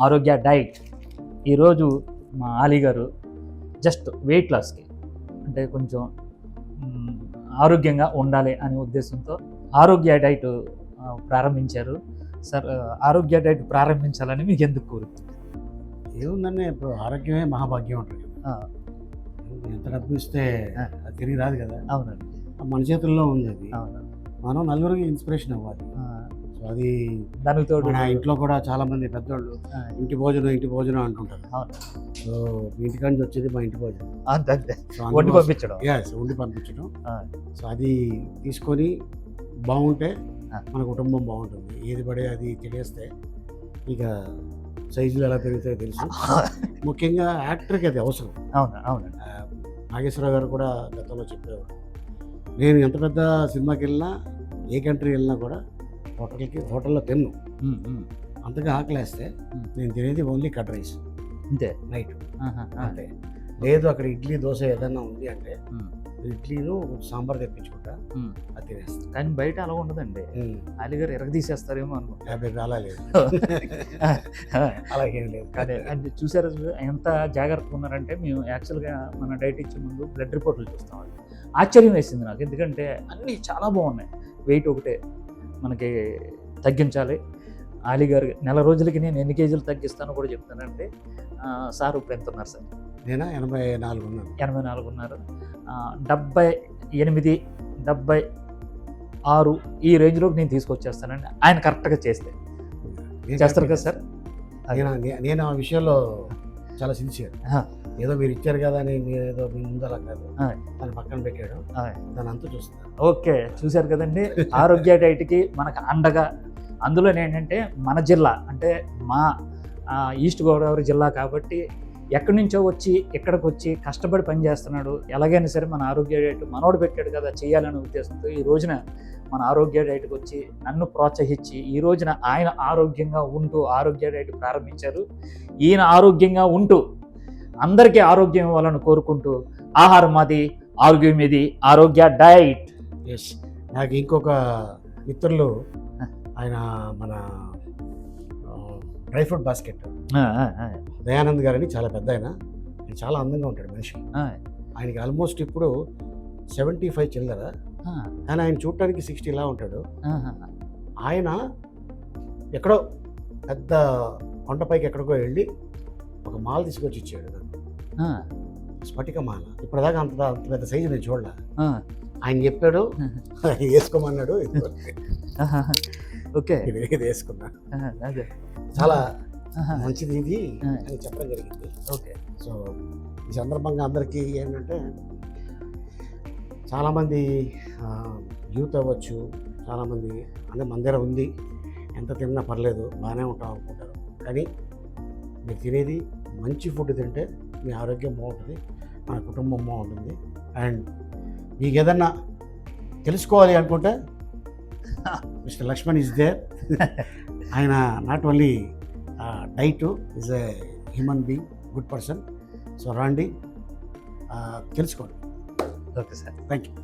ఆరోగ్య డైట్. ఈరోజు మా ఆలీ గారు జస్ట్ వెయిట్ లాస్కి అంటే కొంచెం ఆరోగ్యంగా ఉండాలి అనే ఉద్దేశంతో ఆరోగ్య డైట్ ప్రారంభించారు. సార్, ఆరోగ్య డైట్ ప్రారంభించాలని మీకు ఎందుకు కోరుతుంది? ఏముందండి, ఇప్పుడు ఆరోగ్యమే మహాభాగ్యం ఉంటుంది. ఎంత డబ్బు ఇస్తే అది తిరిగి రాదు కదా. అవునండి, మన చేతుల్లో ఉంది అది. అవును. మనం నలుగురికి ఇన్స్పిరేషన్ అవ్వాలి. సో అది దానికి తోడు మన ఇంట్లో కూడా చాలా మంది పెద్దోళ్ళు ఇంటి భోజనం అంటుంటారు. సో మీ ఇంటికాడ నుంచి వచ్చేది మా ఇంటి భోజనం. అంతే, వండి పంపించడం. వండి పంపించడం. సో అది తీసుకొని బాగుంటే మన కుటుంబం బాగుంటుంది. ఏది పడే అది తినేస్తే ఇక సైజులు ఎలా పెరుగుతాయో తెలుసు. ముఖ్యంగా యాక్టర్కి అది అవసరం. అవునండి. నాగేశ్వరరావు గారు కూడా గతంలో చెప్పేవారు, నేను ఎంత పెద్ద సినిమాకి వెళ్ళినా ఏ కంట్రీ వెళ్ళినా కూడా హోటల్లో తిన్ను. అంతగా ఆకలేస్తే నేను తినేది ఓన్లీ కట్ రైస్ అంతే నైట్. అంతే. లేదు అక్కడ ఇడ్లీ దోశ ఏదన్నా ఉంది అంటే ఇడ్లీను సాంబార్ తెప్పించుకుంటా, అది తినేస్తాను. కానీ బయట అలా ఉండదండి. ఆలీ గారు ఎరగ తీసేస్తారేమో అనుకుంటా. అలా లేదు, అలాగేం లేదు. కానీ అది చూసారు ఎంత జాగ్రత్తగా ఉన్నారంటే, మేము యాక్చువల్గా మన డైట్ ఇచ్చే ముందు బ్లడ్ రిపోర్ట్లు చూస్తామండి. ఆశ్చర్యం వేసింది నాకు, ఎందుకంటే అన్నీ చాలా బాగున్నాయి. వెయిట్ ఒకటే మనకి తగ్గించాలి. ఆలీ గారు నెల రోజులకి నేను ఎన్ని కేజీలు తగ్గిస్తానో కూడా చెప్తానంటే, సార్ ఇప్పుడు ఎంత ఉన్నారు సార్? నేను 84 ఉన్నాను. 84 ఉన్నారు. 78, 76 ఈ రేంజ్లోకి నేను తీసుకొచ్చేస్తానండి, ఆయన కరెక్ట్గా చేస్తే. చేస్తారు కదా సార్? నేను ఆ విషయంలో చాలా సిన్సియర్. ఏదో మీరు ఇచ్చారు కదా అని ఏదో మీ ముందు అలా కాదు, దాన్ని పక్కన పెట్టాడు, దాని అంతా చూస్తాను. ఓకే, చూశారు కదండి. ఆరోగ్య డైట్కి మనకు అండగా, అందులో ఏంటంటే మన జిల్లా అంటే మా ఈస్ట్ గోదావరి జిల్లా కాబట్టి ఎక్కడి నుంచో వచ్చి ఇక్కడికి వచ్చి కష్టపడి పనిచేస్తున్నాడు. ఎలాగైనా సరే మన ఆరోగ్య డైట్ మనోడు పెట్టాడు కదా చేయాలనే ఉద్దేశంతో ఈ రోజున మన ఆరోగ్య డైట్కి వచ్చి నన్ను ప్రోత్సహించి ఈ రోజున ఆయన ఆరోగ్యంగా ఉంటూ ఆరోగ్య డైట్ ప్రారంభించారు. ఈయన ఆరోగ్యంగా ఉంటూ అందరికీ ఆరోగ్యం ఇవ్వాలని కోరుకుంటూ, ఆహారం మాది, ఆరోగ్యం ఇది, ఆరోగ్య డైట్. ఎస్, నాకు ఇంకొక మిత్రులు ఆయన మన డ్రై ఫ్రూట్ బాస్కెట్ దయానంద్ గారని చాలా పెద్ద ఆయన చాలా అందంగా ఉంటాడు మనిషి. ఆయనకి ఆల్మోస్ట్ ఇప్పుడు 75 చిల్లర, కానీ ఆయన చూడటానికి 60 ఇలా ఉంటాడు. ఆయన ఎక్కడో పెద్ద కొండపైకి ఎక్కడికో వెళ్ళి ఒక మాల తీసుకొచ్చి ఇచ్చాడు నాకు, స్ఫటిక మాల. ఇప్పటిదాకా అంత పెద్ద సైజు నేను చూడలే. ఆయన చెప్పాడు వేసుకోమన్నాడు, ఓకే ఇది వేసుకున్నా, చాలా మంచిది ఇది అని చెప్పడం జరిగింది. ఓకే. సో ఈ సందర్భంగా అందరికీ ఏంటంటే, చాలామంది యూత్ అవ్వచ్చు, చాలామంది అంటే మన దగ్గర ఉంది, ఎంత తిన్నా పర్లేదు బాగానే ఉంటాం అనుకుంటారు. కానీ మీరు తినేది మంచి ఫుడ్ తింటే మీ ఆరోగ్యం బాగుంటుంది, మన కుటుంబం బాగుంటుంది. అండ్ మీకు ఏదన్నా తెలుసుకోవాలి అనుకుంటే మిస్టర్ లక్ష్మణ్ ఈజ్ దేర్. ఆయన not only diet, is a human being, good person. So రండి, తెలుసుకోండి. Okay sir, thank you.